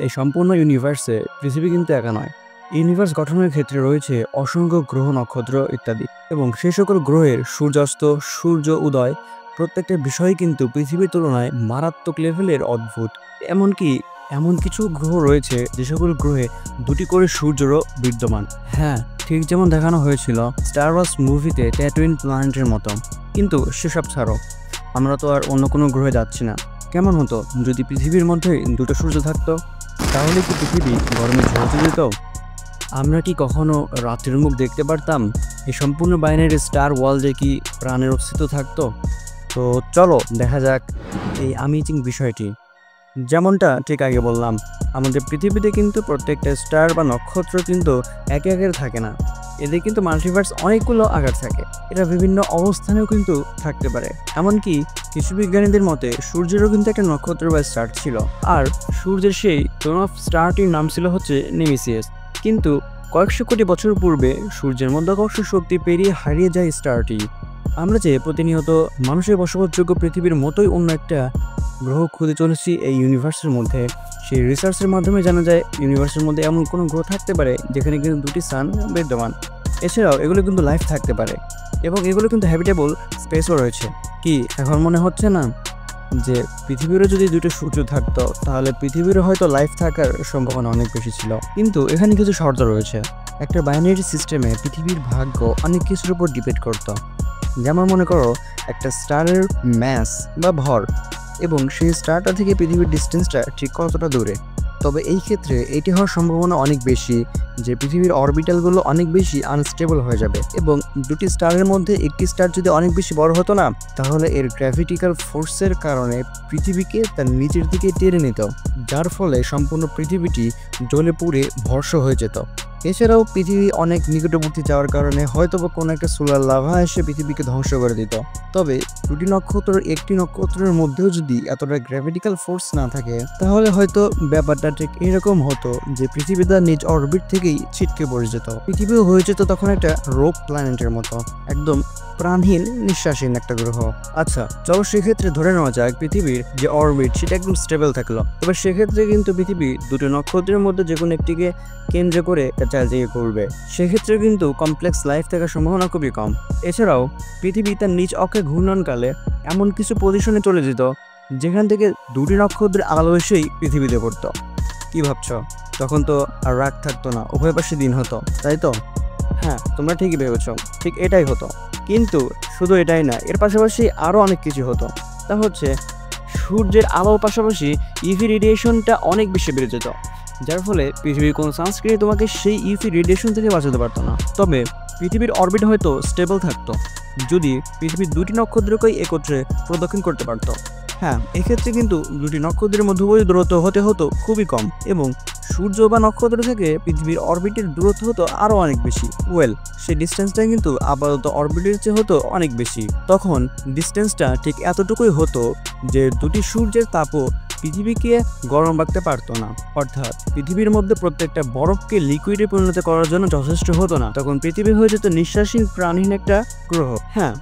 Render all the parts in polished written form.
এই সম্পূর্ণ ইউনিভার্সে পৃথিবী কিন্তু একা নয়। ইউনিভার্স গঠনের ক্ষেত্রে রয়েছে অসংখ্য গ্রহ, নক্ষত্র ইত্যাদি, এবং সেই সকল গ্রহের সূর্যাস্ত, সূর্য উদয় প্রত্যেকটা বিষয় কিন্তু পৃথিবীর তুলনায় মারাত্মক লেভেলের অদ্ভুত। এমনকি এমন কিছু গ্রহ রয়েছে যে সকল গ্রহে দুটি করে সূর্যরও বিদ্যমান। হ্যাঁ, ঠিক যেমন দেখানো হয়েছিল স্টার ওয়ার্স মুভিতে ট্যাটুইন প্ল্যানেটের মতো। কিন্তু সেসব ছাড়ো, আমরা তো আর অন্য কোনো গ্রহে যাচ্ছি না। কেমন হতো যদি পৃথিবীর মধ্যে দুটো সূর্য থাকতো? তাহলে কি পৃথিবী গরমে ঝলসে যেত? আমরা কি কখনো রাত্রির মুখ দেখতে পারতাম? এই সম্পূর্ণ বাইনারি স্টার ওয়ার্ল্ডে কি প্রাণের অস্তিত্ব থাকতো? তো চলো দেখা যাক এই অ্যামেজিং বিষয়টি। যেমনটা ঠিক আগে বললাম, আমাদের পৃথিবীতে কিন্তু প্রত্যেকটা স্টার বা নক্ষত্র কিন্তু একে একে থাকে না। এদের কিন্তু মাল্টিভার্স অনেকগুলো আকার থাকে। এরা বিভিন্ন অবস্থানেও কিন্তু থাকতে পারে। এমনকি কিছু বিজ্ঞানীদের মতে সূর্যেরও কিন্তু একটা নক্ষত্র বা স্টার ছিল, আর সূর্যের সেই টোন অফ স্টারটির নাম ছিল হচ্ছে নেমিসিয়াস। কিন্তু কয়েকশো কোটি বছর পূর্বে সূর্যের মধ্যাকর্ষণ শক্তি পেরিয়ে হারিয়ে যায় স্টারটি। আমরা যে প্রতিনিয়ত মানুষের বসবাসযোগ্য পৃথিবীর মতোই অন্য একটা গ্রহ খুঁজে চলেছি এই ইউনিভার্সের মধ্যে, সেই রিসার্চের মাধ্যমে জানা যায় ইউনিভার্সের মধ্যে এমন কোনো গ্রহ থাকতে পারে যেখানে কিন্তু দুটি সান বিদ্যমান। এছাড়াও এগুলো কিন্তু লাইফ থাকতে পারে, এবং এগুলো কিন্তু হ্যাবিটেবল স্পেসও রয়েছে। কি এখন মনে হচ্ছে না যে পৃথিবীরও যদি দুটো সূর্য থাকতো তাহলে পৃথিবীরও হয়তো লাইফ থাকার সম্ভাবনা অনেক বেশি ছিল? কিন্তু এখানে কিছু শর্ত রয়েছে। একটা বাইনারি সিস্টেমে পৃথিবীর ভাগ্য অনেক কিছুর উপর ডিপেন্ড করতো। যেমন মনে করো একটা স্টারের ম্যাস বা ভর, এবং সেই স্টারটা থেকে পৃথিবীর ডিস্টেন্সটা ঠিক কতটা দূরে। তবে এই ক্ষেত্রে এটি হওয়ার সম্ভাবনা অনেক বেশি যে পৃথিবীর অরবিটালগুলো অনেক বেশি আনস্টেবল হয়ে যাবে, এবং দুটি স্টারের মধ্যে একটি স্টার যদি অনেক বেশি বড় হতো না, তাহলে এর গ্র্যাভিটিক্যাল ফোর্সের কারণে পৃথিবীকে তার নিচের দিকে টেনে নিত, যার ফলে সম্পূর্ণ পৃথিবীটি জ্বলে পুড়ে ভস্ম হয়ে যেত। এছাড়াও পৃথিবী অনেক নিকটবর্তী যাওয়ার কারণে হয়তোবা কোনো একটা সোলার লাভা এসে পৃথিবীকে ধ্বংস করে দিত। তবে দুটি নক্ষত্রের একটি নক্ষত্রের মধ্যেও যদি এতটা গ্র্যাভিটিক্যাল ফোর্স না থাকে, তাহলে হয়তো ব্যাপারটা ঠিক এরকম হতো যে পৃথিবী তার নিজ অরবিট থেকেই ছিটকে পড়ে যেত। পৃথিবীও হয়ে যেত তখন একটা রোগ প্ল্যানেটের মতো, একদম প্রাণহীন, নিঃশ্বাসহীন একটা গ্রহ। আচ্ছা চলো সেক্ষেত্রে ধরে নেওয়া যাক পৃথিবীর যে অরবিট সেটা একদম স্টেবল থাকলো। এবার সেক্ষেত্রে কিন্তু পৃথিবী দুটো নক্ষত্রের মধ্যে যে কোনো একটিকে কেন্দ্র করে চারদিকে ঘুরবে। সেক্ষেত্রে কিন্তু কমপ্লেক্স লাইফ থাকার সম্ভাবনা খুবই কম। এছাড়াও পৃথিবী তার নিজ অক্ষে ঘূর্ণনকালে এমন কিছু পজিশনে চলে যেত যেখান থেকে দুটি নক্ষত্রের আলো এসেই পৃথিবীতে পড়তো। কি ভাবছ? তখন তো আর রাত থাকতো না, উভয় পাশে দিন হতো, তাই তো? হ্যাঁ, তোমরা ঠিকই ভেবেছ, ঠিক এটাই হতো। কিন্তু শুধু এটাই না, এর পাশাপাশি আরও অনেক কিছু হতো। তা হচ্ছে সূর্যের আলোর পাশাপাশি ইভি রেডিয়েশনটা অনেক বেশি বেড়ে যেত, যার ফলে পৃথিবীর কোনো সানস্ক্রিন তোমাকে সেই ইভি রেডিয়েশন থেকে বাঁচাতে পারতো না। তবে পৃথিবীর অরবিট হয়তো স্টেবল থাকতো যদি পৃথিবীর দুটি নক্ষত্রকেই একত্রে প্রদক্ষিণ করতে পারতো। হ্যাঁ, এক্ষেত্রে কিন্তু দুটি নক্ষত্রের মধ্যবর্তী দূরত্ব হতে হতো খুবই কম, এবং সূর্য বা নক্ষত্র থেকে পৃথিবীর অরবিটের দূরত্ব হতো আরও অনেক বেশি। সেই ডিস্টেন্সটা কিন্তু আপাতত অরবিটের চেয়ে হতো অনেক বেশি। তখন ডিস্টেন্সটা ঠিক এতটুকুই হতো যে দুটি সূর্যের তাপও পৃথিবীকে গরম রাখতে পারতো না, অর্থাৎ পৃথিবীর মধ্যে প্রত্যেকটা বরফকে লিকুইডে পরিণত করার জন্য যথেষ্ট হতো না। তখন পৃথিবী হয়ে যেত নিঃশ্বাসহীন, প্রাণহীন একটা গ্রহ। হ্যাঁ,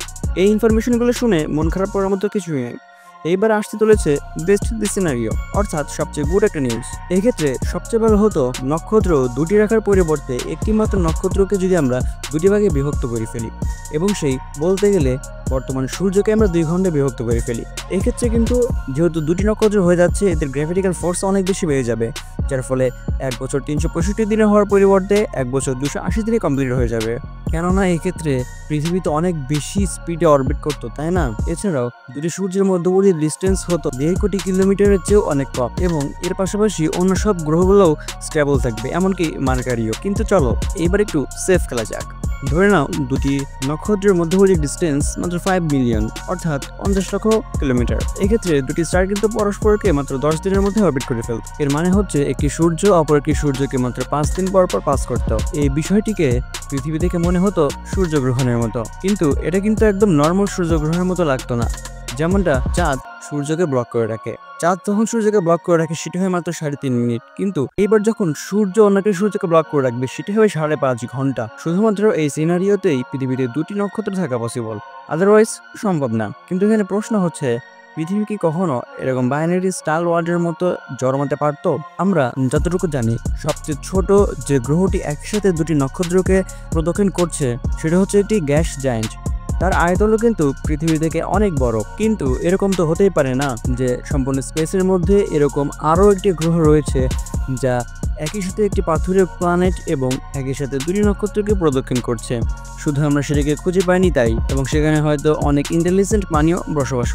এই ইনফরমেশনগুলো শুনে মন খারাপ করার মতো কিছুই নেই। এইবার আসতে চলেছে বেস্ট দি সিনারিও, অর্থাৎ সবচেয়ে গুড একটা নিউজ। এক্ষেত্রে সবচেয়ে ভালো হতো নক্ষত্র দুটি রাখার পরিবর্তে একটি মাত্র নক্ষত্রকে যদি আমরা দুটি ভাগে বিভক্ত করে ফেলি, এবং সেই বলতে গেলে বর্তমান সূর্যকে আমরা 2 খণ্ডে বিভক্ত করে ফেলি। এক্ষেত্রে কিন্তু যেহেতু দুটি নক্ষত্র হয়ে যাচ্ছে, এদের গ্র্যাভিটিক্যাল ফোর্স অনেক বেশি বেড়ে যাবে, যার ফলে 1 বছর 365 দিনে হওয়ার পরিবর্তে 1 বছর 280 দিনে কমপ্লিট হয়ে যাবে। কেননা এক্ষেত্রে পৃথিবী তো অনেক বেশি স্পিডে অরবিট করতো, তাই না? এছাড়াও দুটি সূর্যের মধ্যবর্তী ডিস্টেন্স হতো 1.5 কোটি কিলোমিটারের চেয়েও অনেক কম, এবং এর পাশাপাশি অন্য সব গ্রহগুলোও স্টেবল থাকবে, এমনকি মার্কারিও। কিন্তু চলো এবার একটু সেফ খেলা যাক। ধরে নাও দুটি নক্ষত্রের মধ্যবর্তী ডিস্টেন্স মাত্র 5 মিলিয়ন, অর্থাৎ 50 লক্ষ কিলোমিটার। এক্ষেত্রে দুটি স্টার কিন্তু পরস্পরকে মাত্র 10 দিনের মধ্যে অরবিট করে ফেলত। এর মানে হচ্ছে একটি সূর্য অপর একটি সূর্যকে মাত্র 5 দিন পর পর পাস করত। এই বিষয়টিকে পৃথিবী থেকে মনে হতো সূর্যগ্রহণের মতো, কিন্তু এটা কিন্তু একদম নর্মাল সূর্যগ্রহণের মতো লাগতো না। যেমনটা চাঁদ সূর্যকে ব্লক করে রাখে, চাঁদ যখন সূর্যকে ব্লক করে রাখে সেটি হয় মাত্র 3.5 মিনিট, কিন্তু এইবার যখন সূর্য অন্যকে সূর্যকে ব্লক করে রাখবে সেটি হয় 5.5 ঘন্টা। শুধুমাত্র এই সিনারিওতেই পৃথিবীতে দুটি নক্ষত্র থাকা পসিবল, আদারওয়াইজ সম্ভব না। কিন্তু এখানে প্রশ্ন হচ্ছে পৃথিবী কি কখনো এরকম বাইনারি স্টার ওয়ার্ল্ডের মতো জন্মাতে পারতো? আমরা যতটুকু জানি সবচেয়ে ছোট যে গ্রহটি একসাথে দুটি নক্ষত্রকে প্রদক্ষিণ করছে সেটা হচ্ছে একটি গ্যাস জায়ান্ট। তার আয়তনও কিন্তু পৃথিবী থেকে অনেক বড়। কিন্তু এরকম তো হতেই পারে না যে সম্পূর্ণ স্পেসের মধ্যে এরকম আরও একটি গ্রহ রয়েছে যা একই সাথে একটি পাথুরে প্ল্যানেট এবং একই সাথে দুটি নক্ষত্রকে প্রদক্ষিণ করছে। শুধু আমরা সেটাকে খুঁজে পাইনি তাই, এবং সেখানে হয়তো অনেক ইন্টেলিজেন্ট প্রাণীও বসবাস করে।